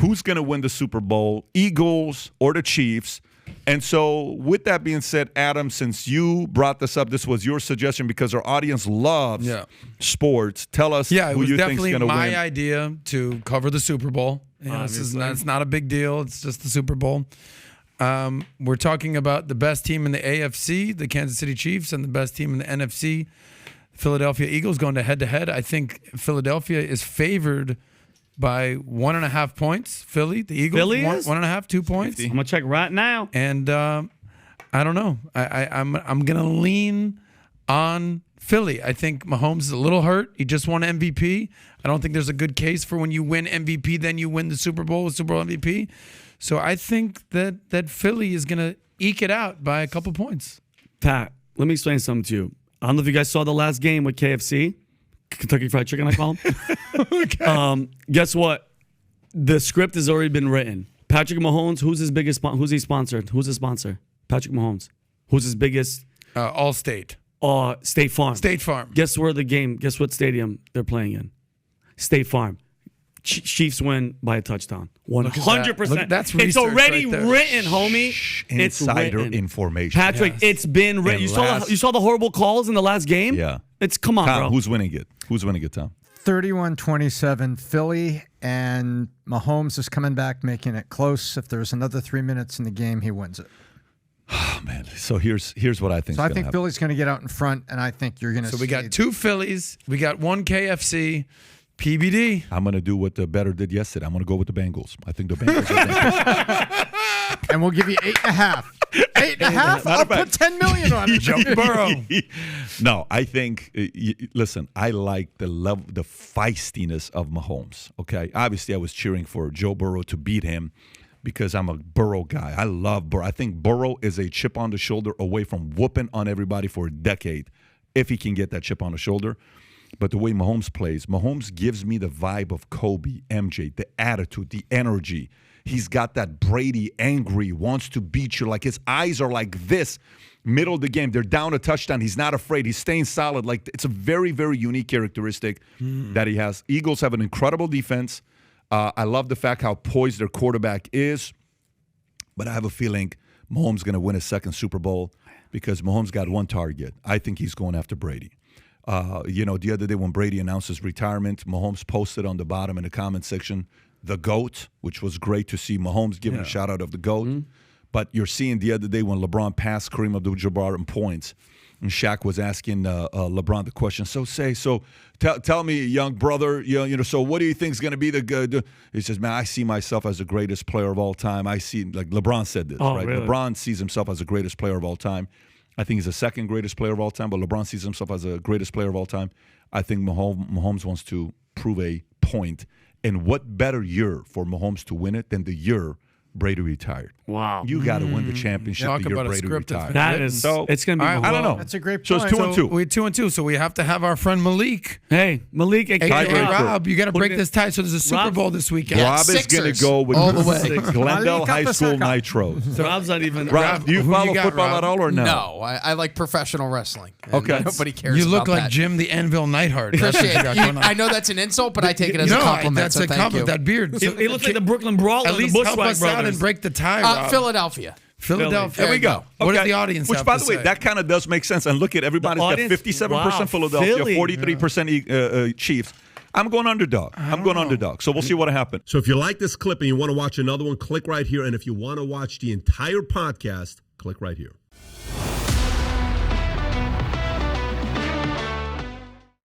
who's going to win the Super Bowl, Eagles or the Chiefs. And so with that being said, Adam, since you brought this up, this was your suggestion because our audience loves sports. Tell us who you think is going to win. Yeah, it was definitely my idea to cover the Super Bowl. It's not a big deal. It's just the Super Bowl. We're talking about the best team in the AFC, the Kansas City Chiefs, and the best team in the NFC, Philadelphia Eagles, going to head-to-head. I think Philadelphia is favored by 1.5 points. Philly, the Eagles, Philly 1.5, 2 points. I'm gonna check right now. And I don't know. I'm gonna lean on Philly. I think Mahomes is a little hurt. He just won MVP. I don't think there's a good case for when you win MVP, then you win the Super Bowl with Super Bowl MVP. So I think that Philly is gonna eke it out by a couple points. Pat, let me explain something to you. I don't know if you guys saw the last game with KFC. Kentucky Fried Chicken, I call them. Okay. Guess what? The script has already been written. Patrick Mahomes, who's his biggest sponsor? Who's he sponsored? Who's his sponsor? Patrick Mahomes. Who's his biggest? Allstate. State Farm. State Farm. Guess what stadium they're playing in? State Farm. Chiefs win by a touchdown. 100%. That's it's already written, homie. It's Insider written. information. Patrick, it's been written. You saw the horrible calls in the last game? Yeah. Come on, Tom, bro. who's winning it? Who's winning it, Tom? 31-27 Philly, and Mahomes is coming back, making it close. If there's another 3 minutes in the game, he wins it. Oh, man. So here's what I think. So I think Philly's going to get out in front, and I think you're going to. So we got 2 Phillies. We got 1 KFC. PBD. I'm going to do what the better did yesterday. I'm going to go with the Bengals. I think the Bengals are and we'll give you 8.5. 8.5? I'll put $10 million on it. Joe Burrow. No, I think, listen, I like the feistiness of Mahomes, okay? Obviously, I was cheering for Joe Burrow to beat him because I'm a Burrow guy. I love Burrow. I think Burrow is a chip on the shoulder away from whooping on everybody for a decade if he can get that chip on the shoulder. But the way Mahomes plays, Mahomes gives me the vibe of Kobe, MJ, the attitude, the energy. He's got that Brady angry, wants to beat you. Like his eyes are like this, middle of the game. They're down a touchdown. He's not afraid. He's staying solid. Like it's a very, very unique characteristic that he has. Eagles have an incredible defense. I love the fact how poised their quarterback is. But I have a feeling Mahomes is going to win a second Super Bowl because Mahomes got one target. I think he's going after Brady. The other day when Brady announced his retirement, Mahomes posted on the bottom in the comment section, the GOAT, which was great to see Mahomes giving a shout-out of the GOAT. Mm-hmm. But you're seeing the other day when LeBron passed Kareem Abdul-Jabbar in points, and Shaq was asking LeBron the question, tell me, young brother, so what do you think is going to be the good? He says, man, I see myself as the greatest player of all time. I see, like LeBron said this, right? Really? LeBron sees himself as the greatest player of all time. I think he's the second greatest player of all time, but LeBron sees himself as the greatest player of all time. I think Mahomes wants to prove a point. And what better year for Mahomes to win it than the year Brady retired? Wow. You got to win the championship the year Brady retired. That is, it's going to be I don't know. That's a great point. So it's 2-2. We're 2-2, so we have to have our friend Malik. Hey, Malik. Hey, Rob, you got to break this tie. So there's a Super Bowl this weekend. Rob is going to go with all the way. Glendale High School Nitro. So Rob's not even. Rob, do you follow football at all or no? No, I like professional wrestling. Okay. Nobody cares You look about like that. Jim the Anvil Neidhart. I know that's an insult, but I take it as a compliment. That's so a thank compliment. you. That beard. He looks like the Brooklyn Brawler. At least the help us out and break the tie, Rob. Philadelphia. There we go. What Okay. does the audience Which, have by to the way, say? that kind of does make sense. And look at everybody's got 57% Philadelphia, Philly. 43% Chiefs. I'm going underdog. So we'll see what happens. So if you like this clip and you want to watch another one, click right here. And if you want to watch the entire podcast, click right here.